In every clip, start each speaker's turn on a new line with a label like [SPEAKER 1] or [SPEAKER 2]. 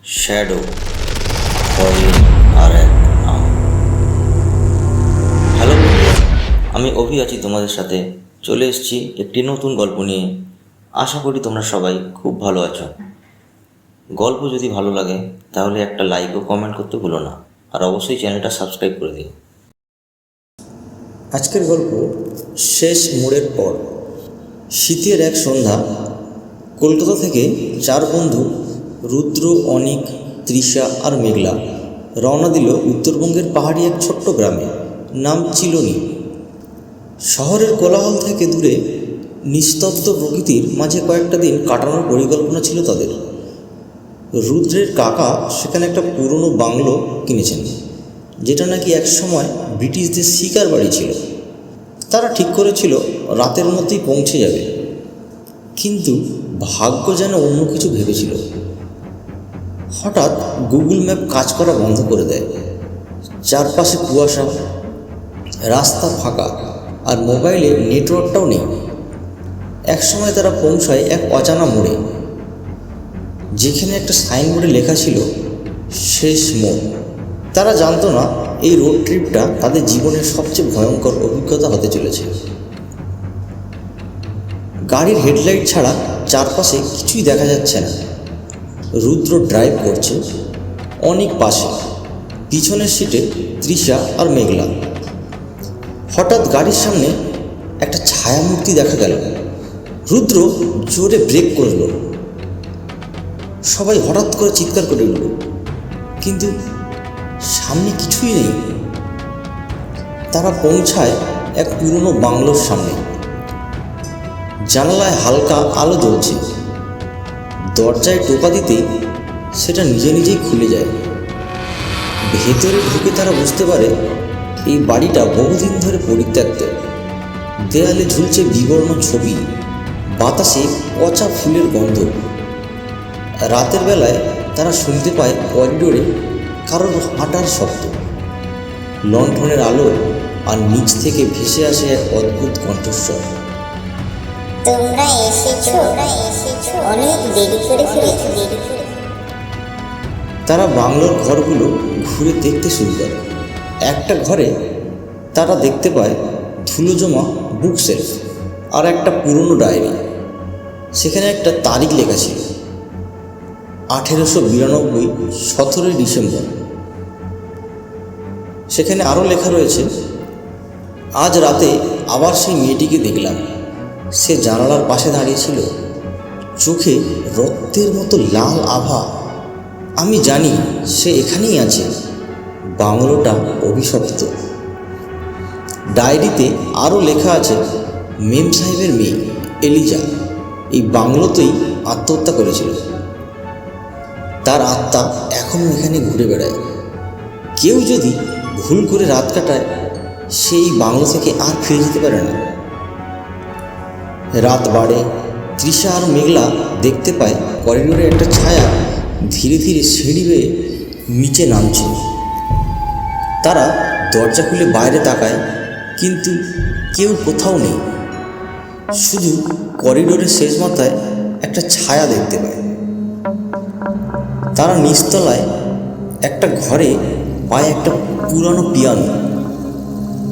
[SPEAKER 1] Shadow ভয়ের আর এক নাম। হ্যালো বন্ধুরা, আমি অভি আছি তোমাদের সাথে। চলে এসেছি একটি নতুন গল্প নিয়ে। আশা করি তোমরা সবাই খুব ভালো আছো। গল্প যদি ভালো লাগে তাহলে একটা লাইক ও কমেন্ট করতে ভুলো না, আর অবশ্যই চ্যানেলটা সাবস্ক্রাইব করে দিও। আজকের গল্প শেষ মোড়ের পর। শীতের এক সন্ধ্যা, কলকাতা থেকে চার বন্ধু রুদ্র, অনিক, তৃষা আর মেঘলা রওনা দিল উত্তরবঙ্গের পাহাড়ি এক ছোট্ট গ্রামে, নাম চিলনি। শহরের কোলাহল থেকে দূরে নিস্তব্ধ প্রকৃতির মাঝে কয়েকটা দিন কাটানোর পরিকল্পনা ছিল তাদের। রুদ্রের কাকা সেখানে একটা পুরনো বাংলো কিনেছেন, যেটা নাকি একসময় ব্রিটিশদের শিকার বাড়ি ছিল। তারা ঠিক করেছিল রাতের মধ্যেই পৌঁছে যাবে, কিন্তু ভাগ্য যেন অন্য কিছু ভেবেছিল। হঠাৎ গুগল ম্যাপ কাজ করা বন্ধ করে দেয়। চারপাশে কুয়াশা, রাস্তা ফাঁকা, আর মোবাইলে নেটওয়ার্কটাও নেই। একসময় তারা পৌঁছায় এক অজানা মোড়ে, যেখানে একটা সাইনবোর্ডে লেখা ছিল শেষ মোড়। তারা জানতো না এই রোড ট্রিপটা তাদের জীবনের সবচেয়ে ভয়ঙ্কর অভিজ্ঞতা হতে চলেছে। গাড়ির হেডলাইট ছাড়া চারপাশে কিছুই দেখা যাচ্ছে না। রুদ্র ড্রাইভ করছে, অনেক পাশে, পিছনের সিটে তৃষা আর মেঘলা। হঠাৎ গাড়ির সামনে একটা ছায়ামূর্তি দেখা গেল। রুদ্র জোরে ব্রেক করল। সবাই হঠাৎ করে চিৎকার করে উঠল, কিন্তু সামনে কিছুই নেই। তারা পৌঁছায় এক পুরনো বাংলোর সামনে। জানালায় হালকা আলো জ্বলছে। দরজায় টোকা দিতেই সেটা নিজে নিজেই খুলে যায়। ভেতরে ঢুকে তারা বুঝতে পারে এই বাড়িটা বহুদিন ধরে পরিত্যক্ত। দেয়ালে ঝুলছে বিবর্ণ ছবি, বাতাসে পচা ফুলের গন্ধ। রাতের বেলায় তারা শুনতে পায় করিডোরে কারোর হাঁটার শব্দ, লণ্ঠনের আলো, আর নিচ থেকে ভেসে আসে এক অদ্ভুত কণ্ঠস্বর।
[SPEAKER 2] তোমরা এসেছো, অনেক দেরি করে ফিরেছো।
[SPEAKER 1] তারা বাংলোর ঘরগুলো ঘুরে দেখতে শুরু করে। একটা ঘরে তারা দেখতে পায় ধুলো জমা বুক শেলফ আর একটা পুরনো ডায়েরি। সেখানে একটা তারিখ লেখা ছিল 1892, 17 ডিসেম্বর। সেখানে আরও লেখা রয়েছে, আজ রাতে আবার সেই মেয়েটিকে দেখলাম। সে জানালার পাশে দাঁড়িয়েছিল, চোখে রক্তের মতো লাল আভা। আমি জানি সে এখানেই আছে। বাংলোটা অভিশপ্ত। ডায়েরিতে আরও লেখা আছে, মেম সাহেবের মেয়ে এলিজা এই বাংলোতেই আত্মহত্যা করেছিল। তার আত্মা এখনও এখানে ঘুরে বেড়ায়। কেউ যদি ভুল করে রাত কাটায়, সেই বাংলো থেকে আর ফিরে যেতে পারে না। রাত বাড়ে। তৃষা আর মেঘলা দেখতে পায় করিডোরে একটা ছায়া ধীরে ধীরে সিঁড়ি বেয়ে নিচে নামছে। তারা দরজা খুলে বাইরে তাকায়, কিন্তু কেউ কোথাও নেই। শুধু করিডোরের শেষ মাথায় একটা ছায়া দেখতে পায়। তারা নিচতলায় একটা ঘরে পায় একটা পুরানো পিয়ানো,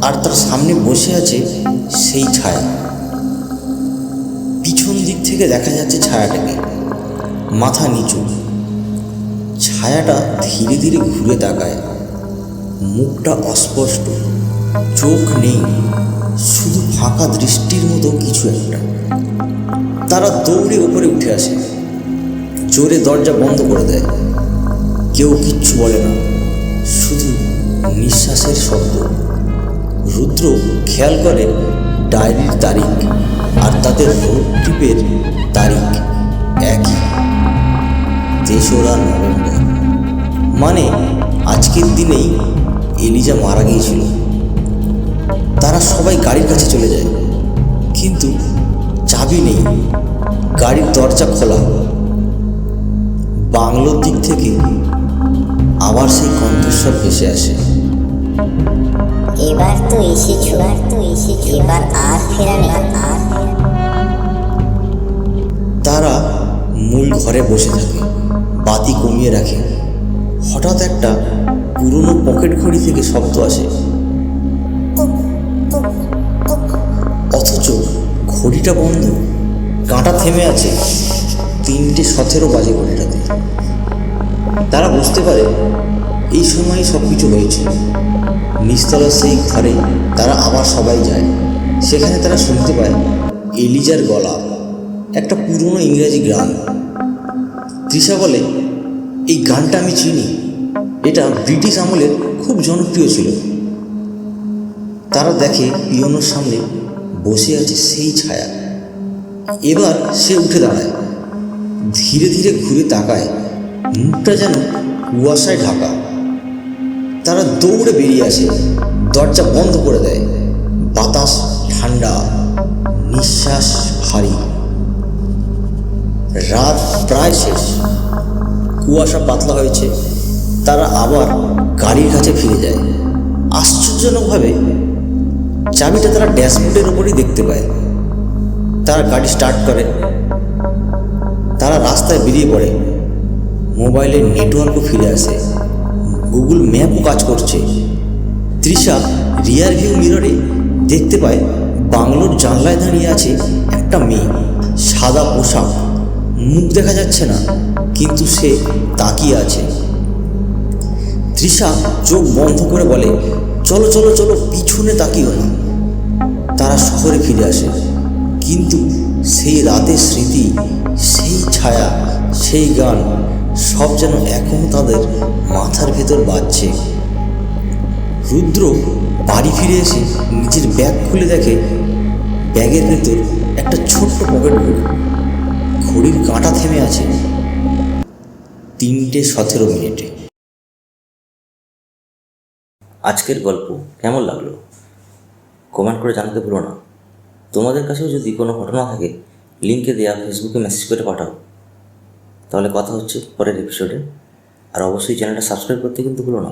[SPEAKER 1] আর তার সামনে বসে আছে সেই ছায়া। পিছন দিক থেকে দেখা যাচ্ছে ছায়াটাকে, মাথা নিচু। ছায়াটা ধীরে ধীরে ঘুরে তাকায়। মুখটা অস্পষ্ট, চোখ নেই, শুধু ফাঁকা দৃষ্টির মতো কিছু একটা। তারা দৌড়ে উপরে উঠে আসে, জোরে দরজা বন্ধ করে দেয়। কেউ কিচ্ছু বলে না, শুধু নিঃশ্বাসের শব্দ। রুদ্র খেয়াল করে ডায়েরির তারিখ আর তাদের রোড ট্রিপের তারিখ একই, 3রা নভেম্বর। মানে আজকের দিনেই এলিজা মারা গিয়েছিল। তারা সবাই গাড়ির কাছে চলে যায়, কিন্তু চাবি নেই। গাড়ির দরজা খোলা। বাংলোর দিক থেকে আবার সেই কণ্ঠস্বর ভেসে আসে,
[SPEAKER 2] এবার তো এসেছো, এবার আর ফেরা নেই।
[SPEAKER 1] তারা মূল ঘরে বসে থাকে। বাতি কমিয়ে রাখে। হঠাৎ একটা পুরনো পকেট ঘড়ি থেকে শব্দ আসে, অথচ ঘড়িটা বন্ধ, কাঁটা থেমে আছে। 3:17 বাজে ঘড়িটাতে। তারা বুঝতে পারে এই সময়ই সব কিছু হয়েছিল। নিচতলার সেই ঘরে তারা আবার সবাই যায়। সেখানে তারা শুনতে পায় এলিজার গলা, একটা পুরনো ইংরেজি গান। তৃষা বলে, এই গানটা আমি চিনি, এটা ব্রিটিশ আমলের খুব জনপ্রিয় ছিল। তারা দেখে পিয়ানোর সামনে বসে আছে সেই ছায়া। এবার সে উঠে দাঁড়ায়, ধীরে ধীরে ঘুরে তাকায়, মুখটা যেন কুয়াশায় ঢাকা। তারা দৌড়ে বেরিয়ে আসে, দরজা বন্ধ করে দেয়। বাতাস ঠান্ডা, নিঃশ্বাস ভারী। রাত প্রায় শেষ, কুয়াশা পাতলা হয়েছে। তারা আবার গাড়ির কাছে ফিরে যায়। আশ্চর্যজনকভাবে চাবিটা তারা ড্যাশবোর্ডের ওপরই দেখতে পায়। তারা গাড়ি স্টার্ট করে। তারা রাস্তায় বেরিয়ে পড়ে। মোবাইলের নেটওয়ার্কও ফিরে আসে, গুগল ম্যাপও কাজ করছে। তৃষা রিয়ার ভিউ মিররে দেখতে পায় বাংলোর জানলায় দাঁড়িয়ে আছে একটা মেয়ে। সাদা পোশাক, মুখ দেখা যাচ্ছে না, কিন্তু সে তাকিয়ে আছে। তৃষা চোখ বন্ধ করে বলে, চলো চলো চলো, পিছনে তাকিও না। তারা শহরে ফিরে আসে, কিন্তু সেই রাতের স্মৃতি, সেই ছায়া, সেই গান, সব যেন এখনও তাদের মাথার ভেতর বাজছে। রুদ্র বাড়ি ফিরে এসে নিজের ব্যাগ খুলে দেখে ব্যাগের ভেতর একটা ছোট্ট পকেট ঘড়ি। ঘড়ির কাঁটা থেমে আছে 3:17।
[SPEAKER 3] আজকের গল্প কেমন লাগলো কমেন্ট করে জানাতে ভুলো না। তোমাদের কাছেও যদি কোনো ঘটনা থাকে লিঙ্কে দেওয়া ফেসবুকে মেসেজ করে পাঠাও। তাহলে কথা হচ্ছে পরের এপিসোডে। আর অবশ্যই চ্যানেলটা সাবস্ক্রাইব করতে কিন্তু ভুলো না।